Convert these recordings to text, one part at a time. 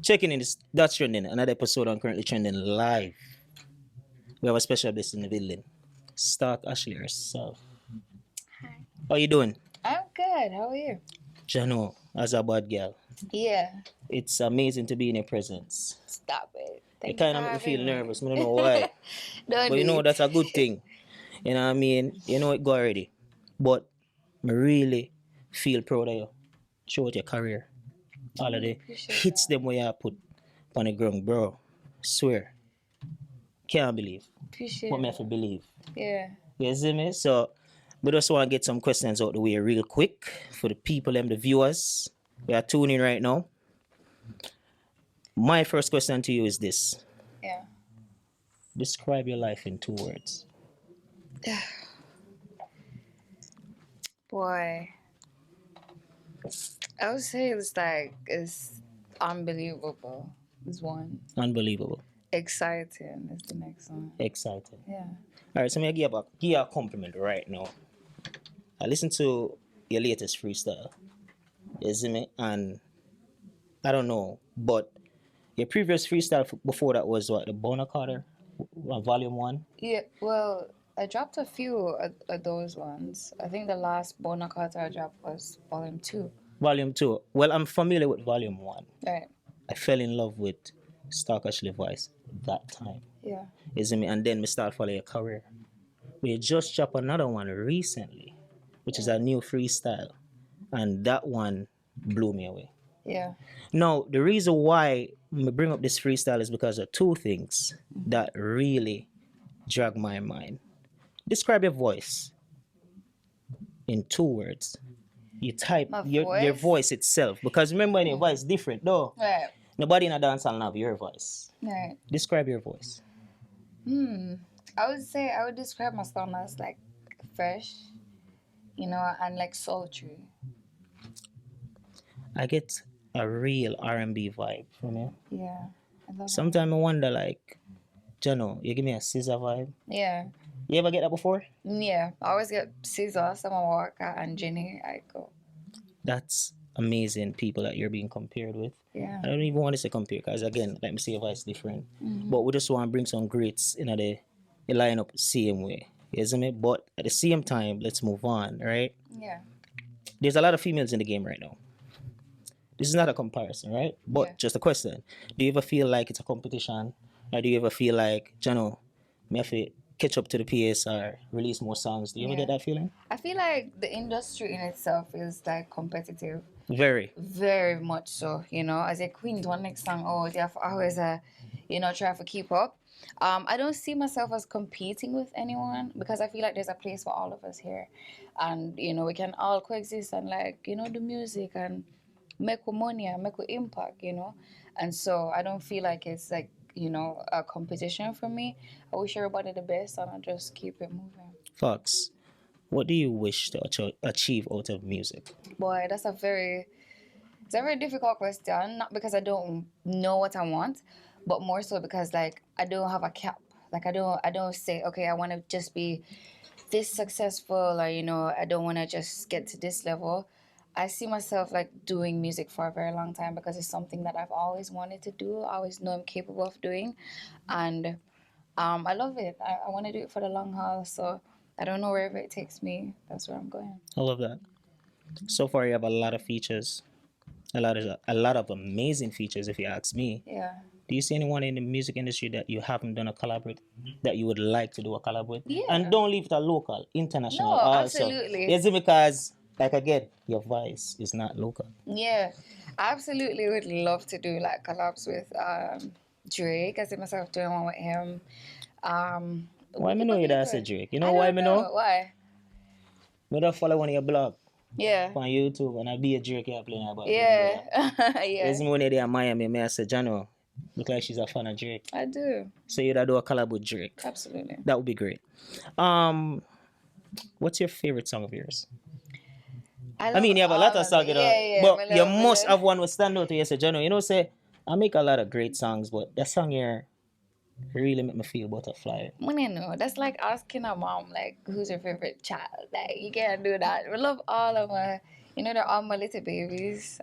Checking in this that's trending. Another episode on currently trending live. We have a special guest in the building. Stalk Ashley herself. Hi. How you doing? I'm good. How are you? Jano, as a bad girl. Yeah. It's amazing to be in your presence. Stop it. It Thank you kind for of make me feel having me. nervous. I don't know why. Don't But you do know it. that's a good thing. You know what I mean? You know it go already. But I really feel proud of you. Throughout your career. All of the Appreciate hits that. them where you put on the ground, bro. Swear. Can't believe. Appreciate But me it. have to believe. Yeah. You see me? So we just want to get some questions out the way real quick for the people and the viewers. We are tuning right now. My first question to you is this. Yeah. Describe your life in 2 words. Boy. I would say it's unbelievable is one. Unbelievable. Exciting is the next one. Exciting. Yeah. All right, so I'm give you a compliment right now. I listened to your latest freestyle. You see me? And I don't know, but your previous freestyle before that was what? The Bona Carter? Volume 1? Yeah. Well, I dropped a few of those ones. I think the last Bona Carter I dropped was volume 2. Volume 2. Well, I'm familiar with Volume 1. Right. I fell in love with Stalk Ashley voice that time. Yeah. You see me? And then we start following your career. We just dropped another one recently, which is a new freestyle. And that one blew me away. Yeah. Now, the reason why I bring up this freestyle is because of 2 things that really drag my mind. Describe your voice in 2 words. You type My your voice? voice itself. Because remember, when your voice is different, though. Right. Nobody in a dance hall have your voice. Right. Describe your voice. I would say I would describe my song as like fresh, and like sultry. I get a real R&B vibe from you. Yeah. I love it. Sometimes I wonder, like, Jano, you give me a scissor vibe. Yeah. You ever get that before? Yeah. I always get Caesar, Summer Walker, and Jenny. I go. That's amazing people that you're being compared with. Yeah. I don't even want to say compare because, again, let me see if it's different. But we just want to bring some greats in the lineup same way. Isn't it? But at the same time, let's move on, right? Yeah. There's a lot of females in the game right now. This is not a comparison, right? But Yeah. just a question. Do you ever feel like it's a competition? Or do you ever feel like, Jano, me have to catch up to the PS or release more songs? Do you ever Yeah. get that feeling? I feel like the industry in itself is like competitive. Very. Very much so, as a queen to one next song, they have always try to keep up. I don't see myself as competing with anyone because I feel like there's a place for all of us here, and we can all coexist and do music and make money and make impact, and so I don't feel like it's like a competition for me. I wish everybody the best and I just keep it moving. Fox, what do you wish to achieve out of music? Boy, it's a very difficult question. Not because I don't know what I want, but more so because I don't have a cap. I don't say, okay, I want to just be this successful, or I don't want to just get to this level. I see myself doing music for a very long time because it's something that I've always wanted to do. I always know I'm capable of doing, and I love it. I want to do it for the long haul. So I don't know wherever it takes me. That's where I'm going. I love that. So far, you have a lot of features, a lot of amazing features. If you ask me, Yeah. do you see anyone in the music industry that you haven't done a collab with, that you would like to do a collab with? Yeah. And don't leave it at local, international No, also. absolutely. Is it because, again, your voice is not local? Yeah, I absolutely would love to do collabs with Drake. I see myself doing one with him. Why me know you that say Drake? You know I why don't me know? Why? Me don't follow one of your blog Yeah. on YouTube and I be a Drake here playing about. Yeah. There's Yeah. me when they're in Miami, me I say, Jano, look like she's a fan of Drake. I do. So you'd do a collab with Drake. Absolutely. That would be great. What's your favorite song of yours? I mean, you have a lot of songs, but you must have one with stand out to you. Say, Jano, say, I make a lot of great songs, but that song here really make me feel butterfly. That's like asking a mom, who's your favorite child? You can't do that. We love all of my, they're all my little babies.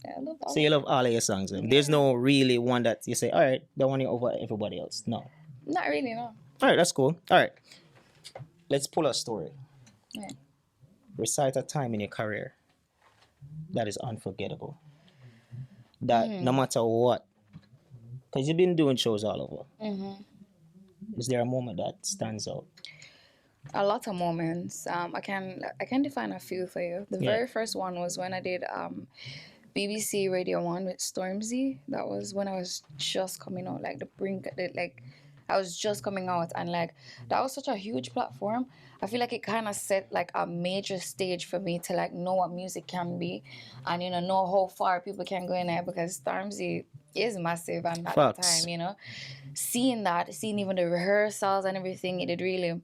Yeah, I love all So you of love them. all of your songs. There's no really one that you say, all right, that one you over everybody else. No. Not really, no. All right, that's cool. All right, let's pull a story. Yeah. Recite a time in your career that is unforgettable. That no Mm. matter what, because you've been doing shows all over. Mm-hmm. Is there a moment that stands out? A lot of moments. I can define a few for you. The Yeah. very first one was when I did BBC Radio One with Stormzy. That was when I was just coming out, like the brink, like I was just coming out, and like that was such a huge platform. I feel like it kind of set like a major stage for me to like know what music can be, and know how far people can go in there because Stormzy is massive, and at that Facts. time, seeing that, seeing even the rehearsals and everything, it did really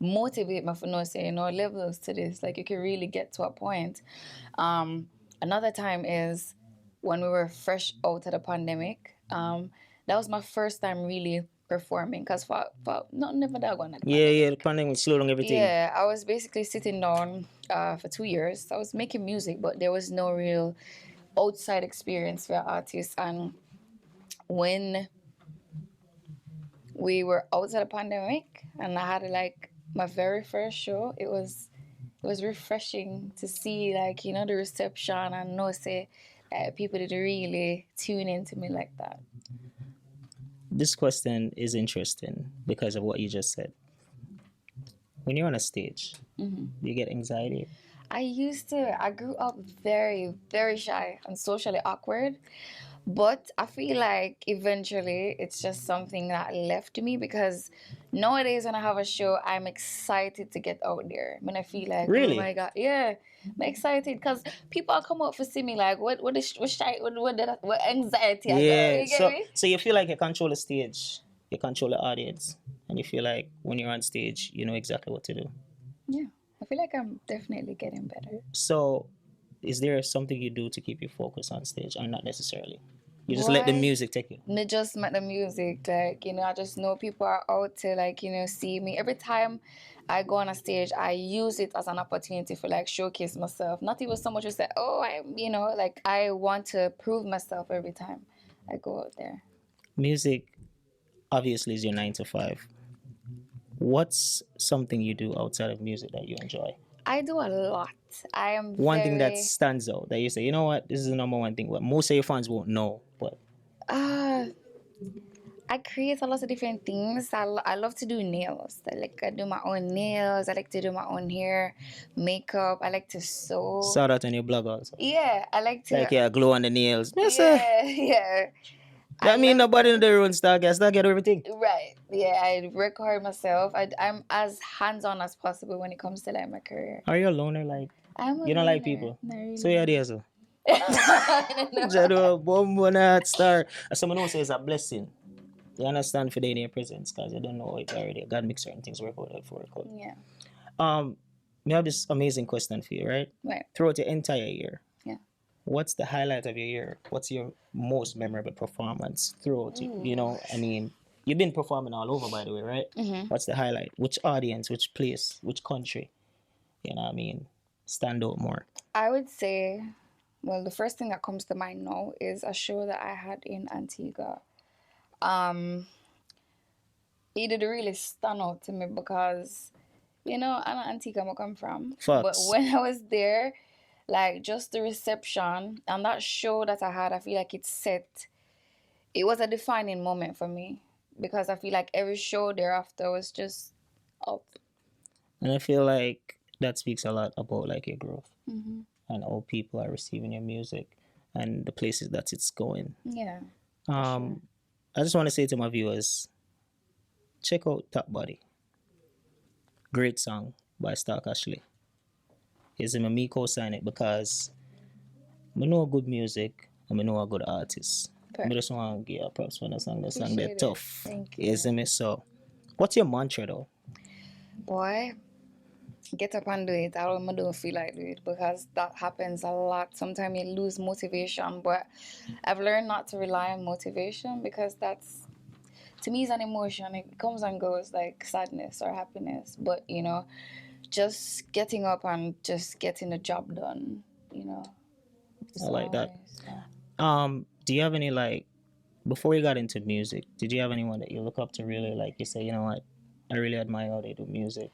motivate me for no say, levels to this. Like you can really get to a point. Um, Another time is when we were fresh out of the pandemic. That was my first time really performing because for not never that one at the Yeah, yeah, the pandemic. pandemic slowed down everything. Yeah, I was basically sitting down for 2 years. I was making music, but there was no real outside experience for artists. And when we were out of the pandemic and I had like my very first show, it was refreshing to see like the reception and know say people did really tune into me like that. This question is interesting because of what you just said. When you're on a stage, you get anxiety. I grew up very, very shy and socially awkward. But I feel like eventually it's just something that left me because nowadays when I have a show, I'm excited to get out there. When I feel like, oh Really? my God, yeah, I'm excited because people come up to see me like, what is what shy, what anxiety I got. Yeah. You get So me? so you feel like you control the stage, you control the audience, and you feel like when you're on stage, you know exactly what to do. Yeah, I feel like I'm definitely getting better. So is there something you do to keep you focused on stage or not necessarily? You just let the Boy, music take you. not just met the music, like, I just know people are out to like, see me. Every time I go on a stage, I use it as an opportunity for like showcase myself. Not even so much to say, oh, like I want to prove myself every time I go out there. Music obviously is your 9 to 5. What's something you do outside of music that you enjoy? I do a lot. I am One thing that very stands out that you say, you know what, this is the number one thing. What most of your fans won't know, but uh I create a lot of different things. I love to do nails. I do my own nails. I like to do my own hair, makeup. I like to sew. shout out on your blog also. Yeah, I like Like to. yeah, glow on the nails. Yes, sir. Yeah, yeah. I That mean love. nobody in the room start get everything. Right. Yeah, I record myself. I'm as hands on as possible when it comes to like my career. Are you a loner? Like I'm a you don't like loner. people. Not So yeah, really. there so. No. Jado bomb one heart star. As someone else says a blessing. You understand for the in your presence because you don't know it already. God makes certain things work out for record. Yeah. We have this amazing question for you, right? Right. Throughout your entire year, Yeah. what's the highlight of your year? What's your most memorable performance throughout it? You Ooh. know, I mean, you've been performing all over, by the way, right? What's the highlight? Which audience, which place, which country? You know what I mean? Stand out more. I would say, well, the first thing that comes to mind now is a show that I had in Antigua. Um, it did really stand out to me because, I'm an Antigua I come from. But Facts. when I was there, like just the reception and that show that I had, I feel like it was a defining moment for me because I feel like every show thereafter was just up. And I feel like that speaks a lot about like your growth Hmm. and how people are receiving your music and the places that it's going. Yeah. Um, I just want to say to my viewers, check out Top Body. Great song by Stalk Ashley. Is him and me co-sign it because I know good music and I know a good artist. I Perfect. just want to give a props for the song. The song they're Appreciate it. tough. Thank you. You see me? So what's your mantra though? Boy, get up and do it. I don't feel like do it because that happens a lot. Sometimes you lose motivation, but I've learned not to rely on motivation because that's to me is an emotion. It comes and goes like sadness or happiness. But just getting up and just getting the job done, I like that. Always, Do you have any like before you got into music? Did you have anyone that you look up to really like? You say, you know what, I really admire how they do music.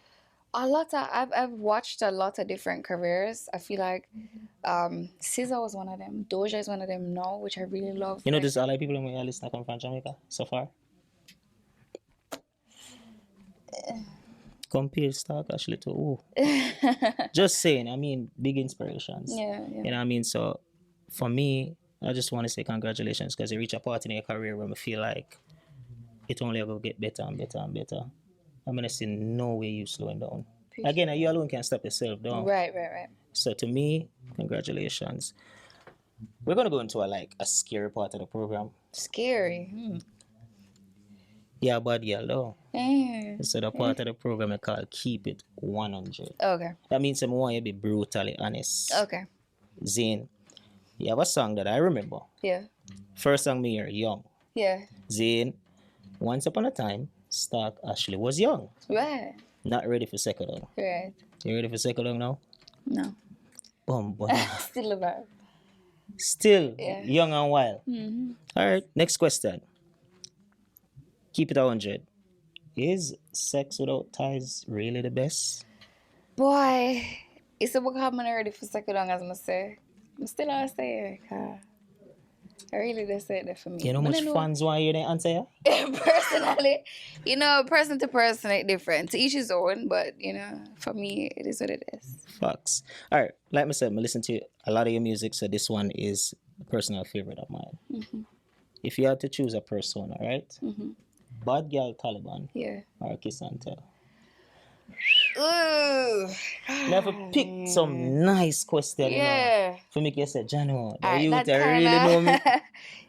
a lot of I've watched a lot of different careers. I feel like Caesar was one of them. Doja is one of them now, which I really love. You know, Like, there's a lot of people in my list that come from Jamaica so far. Compare Stalk Ashley to just saying. I mean, big inspirations. yeah, You yeah. know what I mean? So for me, I just want to say congratulations because you reach a part in your career where I feel like it only ever get better and better and better. I'm gonna see no way you slowing down. Again, you alone can stop yourself down. Right, right, right. So to me, congratulations. We're gonna go into a scary part of the program. Scary. Yeah, bad girl though. Mm. So the part of the program I call Keep It 100. Okay. That means I want you to be brutally honest. Okay. Zane, you have a song that I remember. Yeah. First song me hear, Young. Yeah. Zane, once upon a time, Stark Ashley was young. Right. Not ready for second down. Right. You ready for second down now? No. But Still a vibe. still Yeah. young and wild. Mm-hmm. All right, next question. Keep it 100. Is sex without ties really the best? Boy, it's a book I'm ready for second long as I say. I'm still I say it. I really just say that for me. You know how much fans want to hear the answer? Yeah? Personally, person to person it's different. To each his own, but for me it is what it is. Facts. All right, like I said, I listen to a lot of your music, so this one is a personal favorite of mine. Mm-hmm. If you had to choose a persona, right? Mm-hmm. Bad girl Taliban Yeah. or Kiss and Tell? Ooh. Never pick some nice question, Yeah. for me to say, Jano, Alright, you that really know me.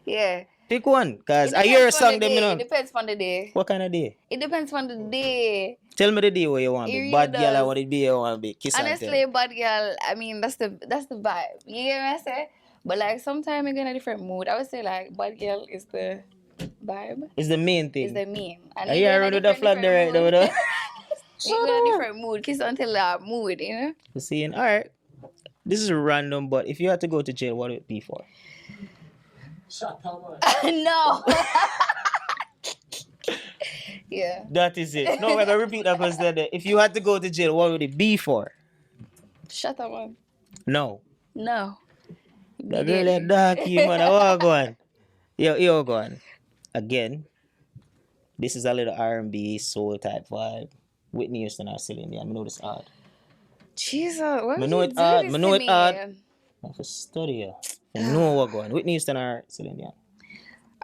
Yeah. Pick one, because It I hear a depends on song the them, day. It depends on the day. What kind of day? It depends on the day. Tell me the day where you want to It be. really Bad girl, I does. want to be, you want to be. Kiss and Honestly, Tell. bad girl, I mean that's the vibe. You get what I say? But like sometimes you get in a different mood. I would say like bad girl is the vibe. It's the main thing. Is the meme. And Are you you go in a around with the flag there right different now? mood. You go in a different mood. Kiss until that mood, You see, all right. This is random, but if you had to go to jail, what would it be for? No. Yeah. That is it. No, we're going to repeat that question there. If you had to go to jail, what would it be for? Shut up, man. No. No. The girl that dark you, man. I want to go on. Yo, go on. Again, this is a little R&B, soul type vibe. Whitney Houston or Celine Dion. I know this hard. Jesus, what I would know you it do hard. this I know to it me? hard. I have to study you. I know what going. Whitney Houston or Celine Dion.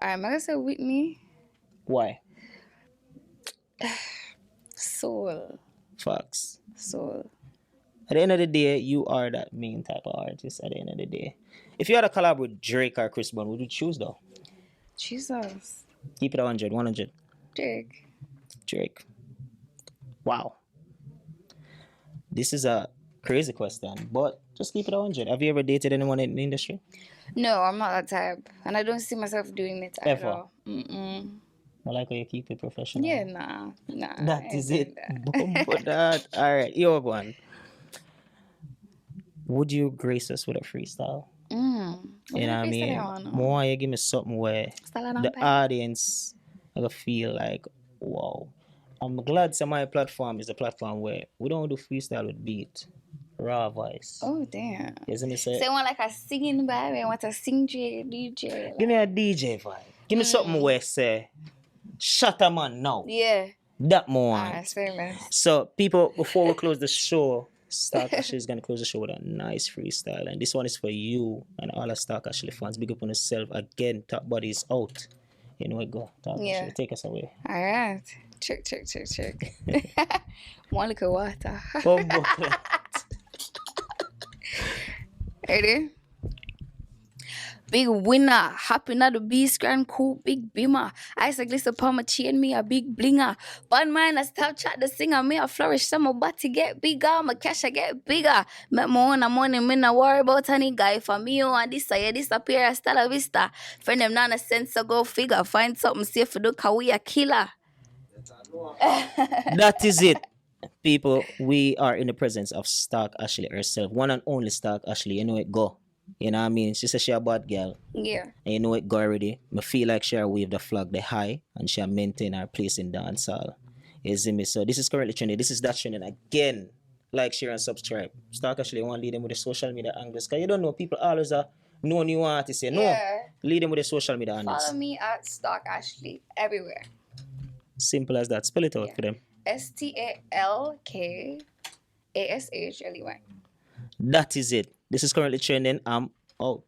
Alright, I'm gonna say Whitney. Why? Soul. Facts. Soul. At the end of the day, you are that main type of artist. At the end of the day, if you had a collab with Drake or Chris Brown, would you choose though? Jesus. Keep it 100, 100. Jake. Drake. Wow. This is a crazy question, but just keep it 100. Have you ever dated anyone in the industry? No, I'm not that type. And I don't see myself doing it at Ever? all. Mm-mm. I like how you keep it professional. Yeah, nah. I That ain't is doing it. that. Bumbo that. All right, your one. Would you grace us with a freestyle? What You know what I mean? on? More you give me something where the audience will feel like, wow. I'm glad my platform is a platform where we don't do freestyle with beat, raw voice. Oh, damn. You see me say? So you want like a singing vibe? You want a sing DJ? Like, Give me a DJ vibe. Give me something where say, shut a man now. yeah. That more. Say less. So, people, before we close the show, Stalk Ashley is going to close the show with a nice freestyle. And this one is for you and all the Stalk Ashley fans. Big up on yourself. Again, Top Body is out. You know it, go. Stalk Ashley, take us away. All right. Check. One lick of water. Bumbo. Ready? Big winner, hopping out the beast, grand cool, big beamer. Ice a glister upon my chain, me a big blinger. Bad man, I stop chat the singer, me a flourish, some my body get bigger, my cash I get bigger. Make my own money, me not worry about any guy. For me, you want this, I disappear, hasta la vista. Friend them not a sense, so go figure. Find something safe for the car, we a killer. That is it. People, we are in the presence of Stalk Ashley herself. One and only Stalk Ashley. You know it, go. You know what I mean? She says she a bad girl. Yeah. And you know it go already. I feel like she wave the flag the high and she maintain her place in dancehall. You see me? So this is currently trending. This is that trending again. Like, share, and subscribe. Stalk Ashley want to lead them with the social media angles. Because you don't know, people always are no new artists say no. Yeah. Lead them with the social media angles. Follow me at Stalk Ashley everywhere. Simple as that. Spell it out Yeah. for them. StalkAshley. That is it. This is currently trending. I'm out.